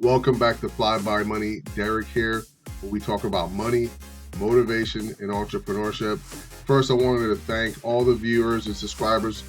Welcome back to Fly By Money. Derek here, where we talk about money, motivation, and entrepreneurship. First, I wanted to thank all the viewers and subscribers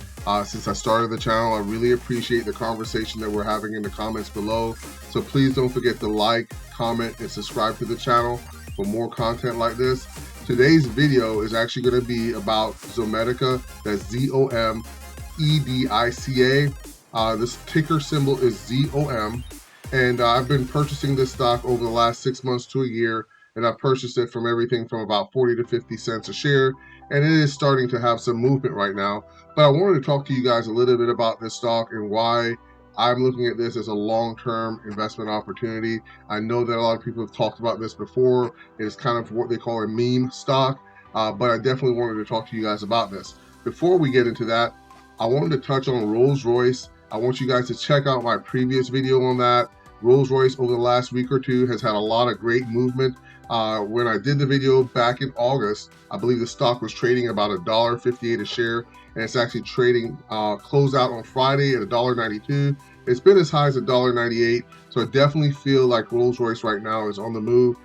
since I started the channel. I really appreciate the conversation that we're having in the comments below. So please don't forget to like, comment, and subscribe to the channel for more content like this. Today's video is actually going to be about Zomedica. That's ZOMEDICA. This ticker symbol is ZOM. And I've been purchasing this stock over the last 6 months to a year, and I've purchased it from everything from about 40 to 50 cents a share, and it is starting to have some movement right now. But I wanted to talk to you guys a little bit about this stock and why I'm looking at this as a long-term investment opportunity. I know that a lot of people have talked about this before. It is kind of what they call a meme stock, but I definitely wanted to talk to you guys about this. Before we get into that, I wanted to touch on Rolls-Royce. I want you guys to check out my previous video on that. Rolls-Royce over the last week or two has had a lot of great movement. When I did the video back in August, I believe the stock was trading about $1.58 a share, and it's actually trading closed out on Friday at $1.92. It's been as high as $1.98, so I definitely feel like Rolls-Royce right now is on the move.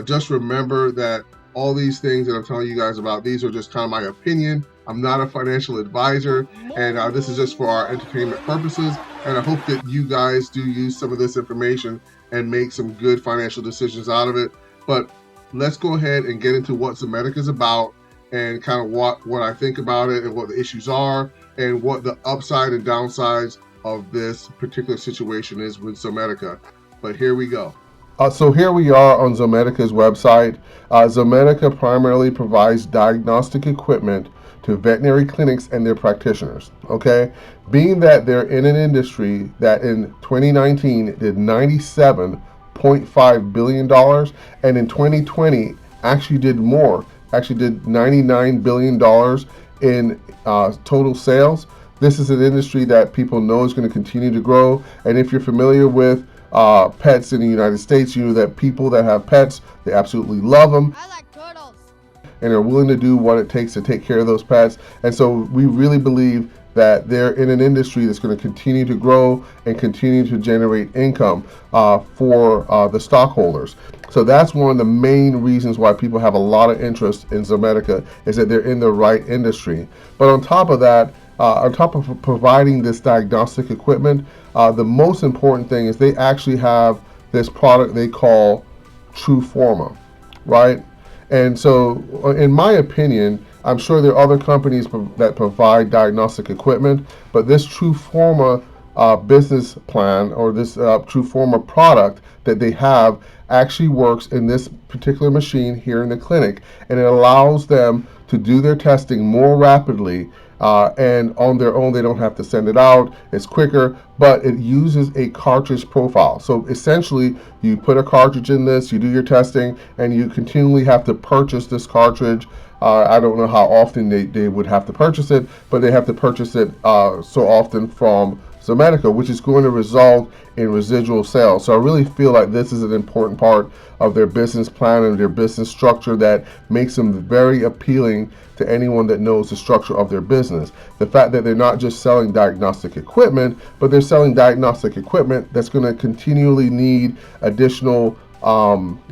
Just remember that all these things that I'm telling you guys about, these are just kind of my opinion. I'm not a financial advisor, and this is just for our entertainment purposes. And I hope that you guys do use some of this information and make some good financial decisions out of it. But let's go ahead and get into what Zomedica is about and kind of what I think about it and what the issues are and what the upside and downsides of this particular situation is with Zomedica. But here we go. So here we are on Zomedica's website. Zomedica primarily provides diagnostic equipment to veterinary clinics and their practitioners, okay? Being that they're in an industry that in 2019 did $97.5 billion, and in 2020 actually did more, actually did $99 billion in total sales. This is an industry that people know is going to continue to grow, and if you're familiar with pets in the United States, you know that people that have pets, they absolutely love them. I like turtles. And are willing to do what it takes to take care of those pets. And so we really believe that they're in an industry that's going to continue to grow and continue to generate income for the stockholders. So that's one of the main reasons why people have a lot of interest in Zomedica, is that they're in the right industry. But on top of that, on top of providing this diagnostic equipment, the most important thing is they actually have this product they call Forma, right? And so, in my opinion, I'm sure there are other companies that provide diagnostic equipment, but this Forma business plan, or this Forma product that they have, actually works in this particular machine here in the clinic, and it allows them to do their testing more rapidly. And on their own, they don't have to send it out. It's quicker, but it uses a cartridge profile. So essentially, you put a cartridge in this, you do your testing, and you continually have to purchase this cartridge. I don't know how often they would have to purchase it, but they have to purchase it so often from Zomedica, which is going to result in residual sales. So I really feel like this is an important part of their business plan and their business structure that makes them very appealing to anyone that knows the structure of their business. The fact that they're not just selling diagnostic equipment, but they're selling diagnostic equipment that's going to continually need additional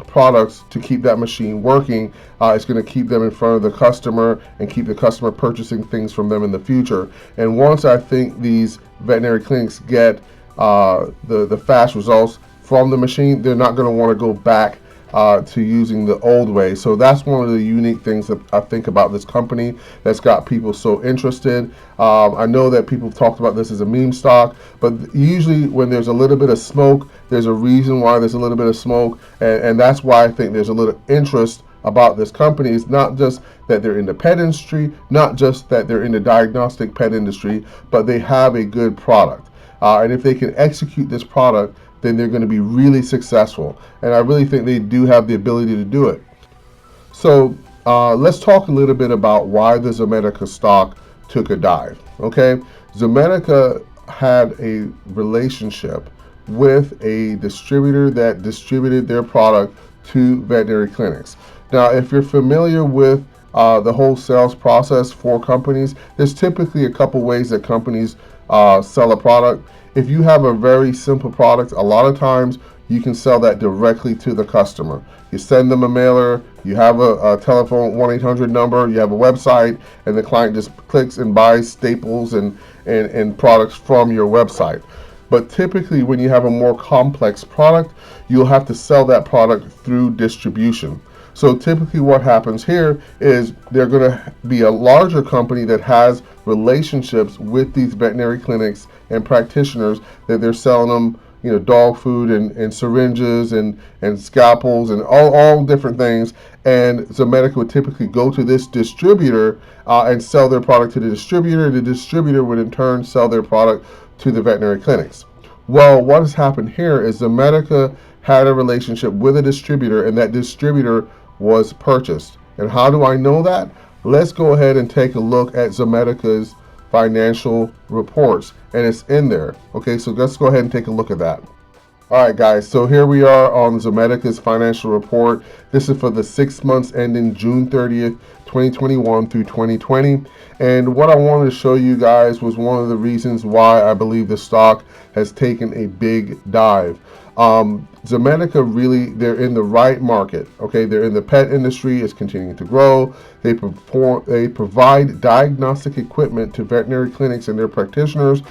products to keep that machine working. It's going to keep them in front of the customer and keep the customer purchasing things from them in the future. And once I think these veterinary clinics get the fast results from the machine, they're not going to want to go back to using the old way. So that's one of the unique things that I think about this company that's got people so interested. I know that people have talked about this as a meme stock, but usually when there's a little bit of smoke, there's a reason why there's a little bit of smoke, and that's why I think there's a little interest about this company. It's not just that they're in the pet industry, not just that they're in the diagnostic pet industry, but they have a good product. And if they can execute this product, then they're going to be really successful. And I really think they do have the ability to do it. So let's talk a little bit about why the Zomedica stock took a dive. Okay, Zomedica had a relationship with a distributor that distributed their product to veterinary clinics. Now, if you're familiar with the whole sales process for companies, there's typically a couple ways that companies sell a product. If you have a very simple product, a lot of times you can sell that directly to the customer. You send them a mailer, you have a telephone 1-800 number, you have a website, and the client just clicks and buys staples and products from your website. But typically when you have a more complex product, you'll have to sell that product through distribution. So typically what happens here is they're going to be a larger company that has relationships with these veterinary clinics and practitioners that they're selling them, dog food and syringes and scalpels and all different things. And Zomedica would typically go to this distributor and sell their product to the distributor. The distributor would in turn sell their product to the veterinary clinics. Well, what has happened here is Zomedica had a relationship with a distributor, and that distributor was purchased. And how do I know that? Let's go ahead and take a look at Zomedica's financial reports, and it's in there. Okay, so let's go ahead and take a look at that. All right, guys, so here we are on Zomedica's financial report. This is for the 6 months ending June 30th, 2021 through 2020. And what I wanted to show you guys was one of the reasons why I believe the stock has taken a big dive. Zomedica really, they're in the right market. Okay, they're in the pet industry, it's continuing to grow. They provide diagnostic equipment to veterinary clinics and their practitioners,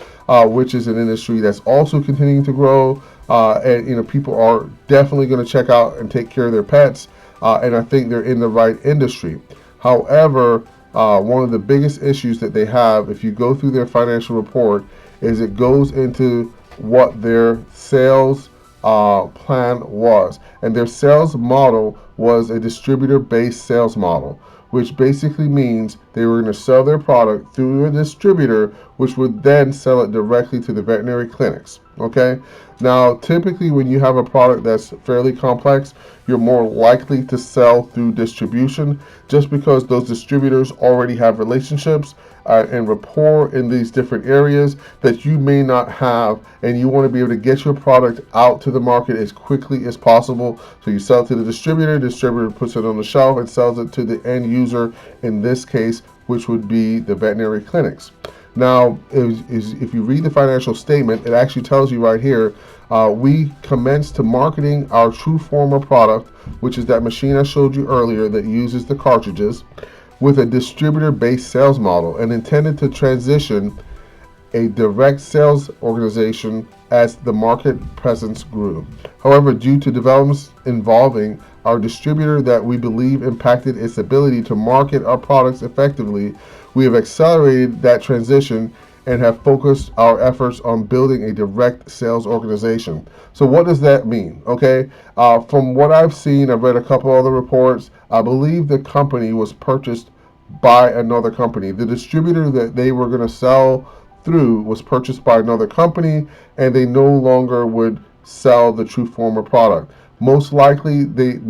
which is an industry that's also continuing to grow. And people are definitely going to check out and take care of their pets, and I think they're in the right industry. However, one of the biggest issues that they have, if you go through their financial report, is it goes into what their sales plan was. And their sales model was a distributor-based sales model, which basically means they were going to sell their product through a distributor, which would then sell it directly to the veterinary clinics. Okay, now typically when you have a product that's fairly complex, you're more likely to sell through distribution, just because those distributors already have relationships and rapport in these different areas that you may not have, and you want to be able to get your product out to the market as quickly as possible. So you sell to the distributor puts it on the shelf and sells it to the end user, in this case, which would be the veterinary clinics. Now, if you read the financial statement, it actually tells you right here, we commenced to marketing our True Forma product, which is that machine I showed you earlier that uses the cartridges, with a distributor-based sales model, and intended to transition a direct sales organization as the market presence grew. However, due to developments involving our distributor that we believe impacted its ability to market our products effectively, we have accelerated that transition and have focused our efforts on building a direct sales organization. So what does that mean? Okay, from what I've seen, I've read a couple other reports. I believe the company was purchased by another company. The distributor that they were going to sell through was purchased by another company, and they no longer would sell the True Forma product. Most likely, the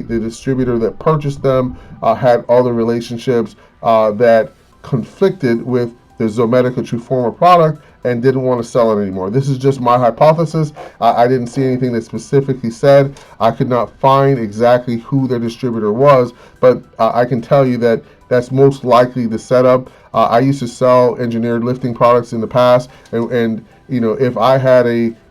distributor that purchased them had other relationships that conflicted with the Zomedica True Forma product and didn't want to sell it anymore. This is just my hypothesis. I didn't see anything that specifically said. I could not find exactly who their distributor was, but I can tell you that that's most likely the setup. I used to sell engineered lifting products in the past, and if I had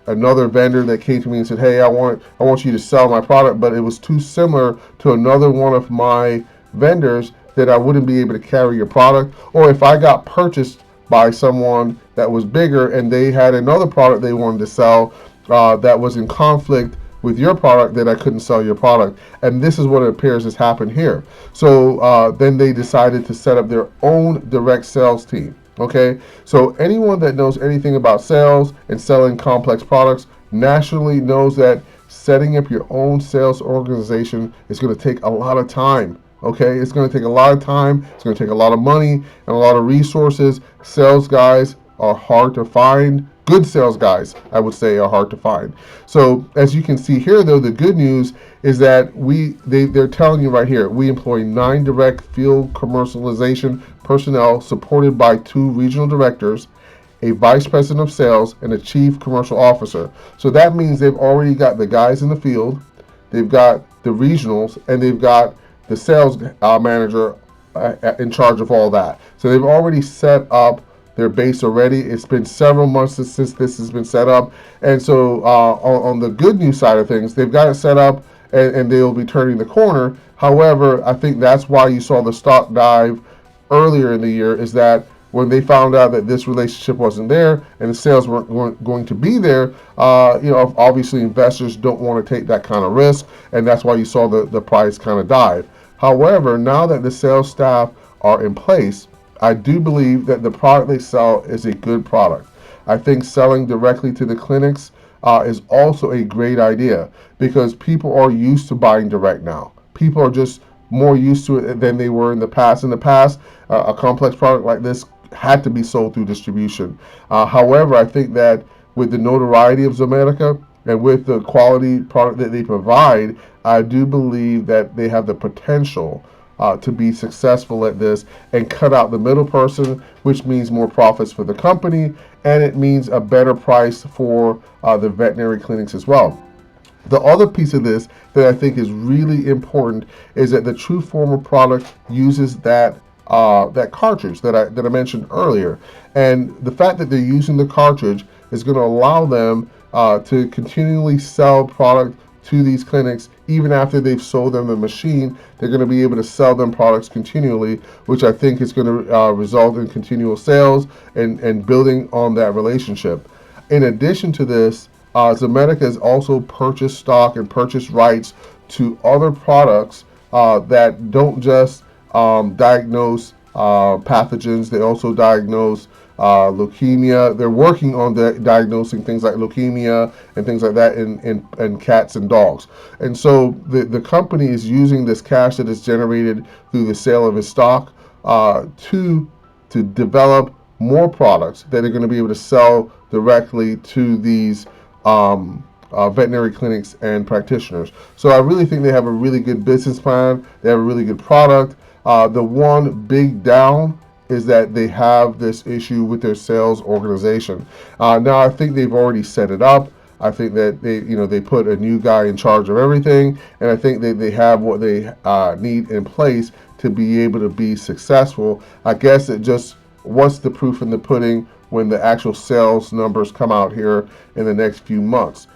another vendor that came to me and said, "Hey, I want you to sell my product," but it was too similar to another one of my vendors, that I wouldn't be able to carry your product. Or if I got purchased by someone that was bigger and they had another product they wanted to sell that was in conflict with your product, that I couldn't sell your product. And this is what it appears has happened here. So then they decided to set up their own direct sales team. Okay, so anyone that knows anything about sales and selling complex products nationally knows that setting up your own sales organization is going to take a lot of time. Okay, it's going to take a lot of time, it's going to take a lot of money and a lot of resources. Sales guys are hard to find. Good sales guys, I would say, are hard to find. So as you can see here, though, the good news is that they're telling you right here, we employ 9 direct field commercialization personnel supported by 2 regional directors, a vice president of sales, and a chief commercial officer. So that means they've already got the guys in the field, they've got the regionals, and they've got the sales manager in charge of all that. So they've already set up their base already. It's been several months since this has been set up. And so on the good news side of things, they've got it set up, and they'll be turning the corner. However, I think that's why you saw the stock dive earlier in the year, is that when they found out that this relationship wasn't there and the sales weren't going to be there, obviously investors don't want to take that kind of risk, and that's why you saw the price kind of dive. However, now that the sales staff are in place, I do believe that the product they sell is a good product. I think selling directly to the clinics is also a great idea, because people are used to buying direct now. People are just more used to it than they were in the past. In the past, a complex product like this had to be sold through distribution. However, I think that with the notoriety of Zomedica and with the quality product that they provide, I do believe that they have the potential to be successful at this and cut out the middle person, which means more profits for the company, and it means a better price for the veterinary clinics as well. The other piece of this that I think is really important is that the True Forma product uses that cartridge that I mentioned earlier, and the fact that they're using the cartridge is going to allow them to continually sell product to these clinics. Even after they've sold them the machine, they're going to be able to sell them products continually, which I think is going to result in continual sales and building on that relationship. In addition to this, Zomedica has also purchased stock and purchased rights to other products that don't just diagnose pathogens. They also diagnose leukemia. They're working on diagnosing things like leukemia and things like that in cats and dogs. And so the company is using this cash that is generated through the sale of its stock to develop more products that are going to be able to sell directly to these veterinary clinics and practitioners. So I really think they have a really good business plan. They have a really good product. The one big down is that they have this issue with their sales organization. Now I think they've already set it up. I think that they put a new guy in charge of everything, and I think that they have what they need in place to be able to be successful. I guess it just, what's the proof in the pudding when the actual sales numbers come out here in the next few months.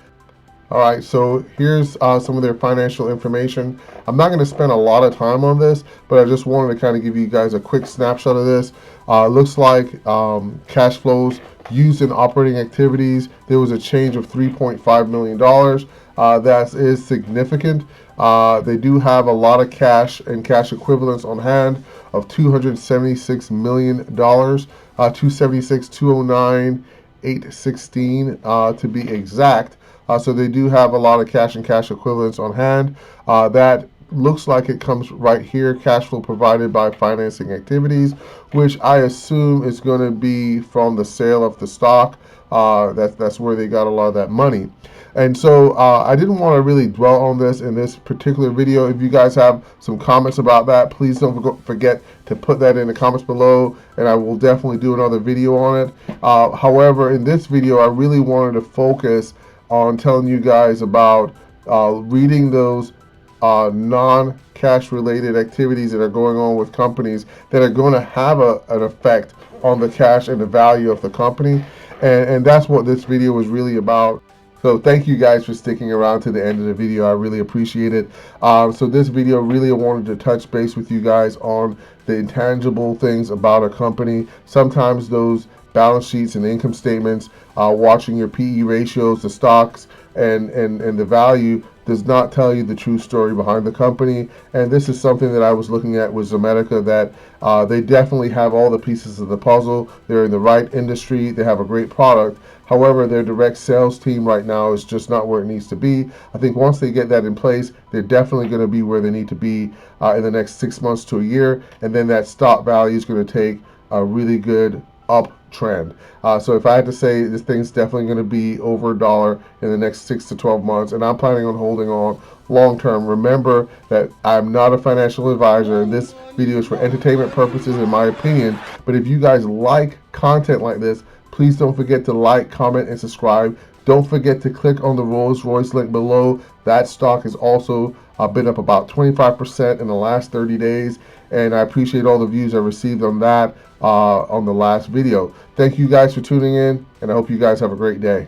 All right, so here's some of their financial information. I'm not going to spend a lot of time on this, but I just wanted to kind of give you guys a quick snapshot of this. Looks like cash flows used in operating activities, there was a change of $3.5 million. That is significant. They do have a lot of cash and cash equivalents on hand of $276 million, 276, 209, 816 to be exact. So they do have a lot of cash and cash equivalents on hand. That looks like it comes right here, cash flow provided by financing activities, which I assume is going to be from the sale of the stock. That's where they got a lot of that money. And so I didn't want to really dwell on this in this particular video. If you guys have some comments about that, please don't forget to put that in the comments below, and I will definitely do another video on it. However, in this video, I really wanted to focus on telling you guys about reading those non-cash related activities that are going on with companies that are going to have an effect on the cash and the value of the company. And that's what this video was really about. So thank you guys for sticking around to the end of the video. I really appreciate it. So this video, really I wanted to touch base with you guys on the intangible things about a company. Sometimes those balance sheets and income statements, watching your PE ratios, the stocks, and the value does not tell you the true story behind the company. And this is something that I was looking at with Zomedica, that they definitely have all the pieces of the puzzle. They're in the right industry. They have a great product. However, their direct sales team right now is just not where it needs to be. I think once they get that in place, they're definitely going to be where they need to be in the next 6 months to a year. And then that stock value is going to take a really good uptrend. So if I had to say, this thing's definitely going to be over $1 in the next 6 to 12 months, and I'm planning on holding on long term. Remember that I'm not a financial advisor, and this video is for entertainment purposes in my opinion. But if you guys like content like this, please don't forget to like, comment, and subscribe Don't forget to click on the Rolls-Royce link below. That stock has also been up about 25% in the last 30 days. And I appreciate all the views I received on that on the last video. Thank you guys for tuning in, and I hope you guys have a great day.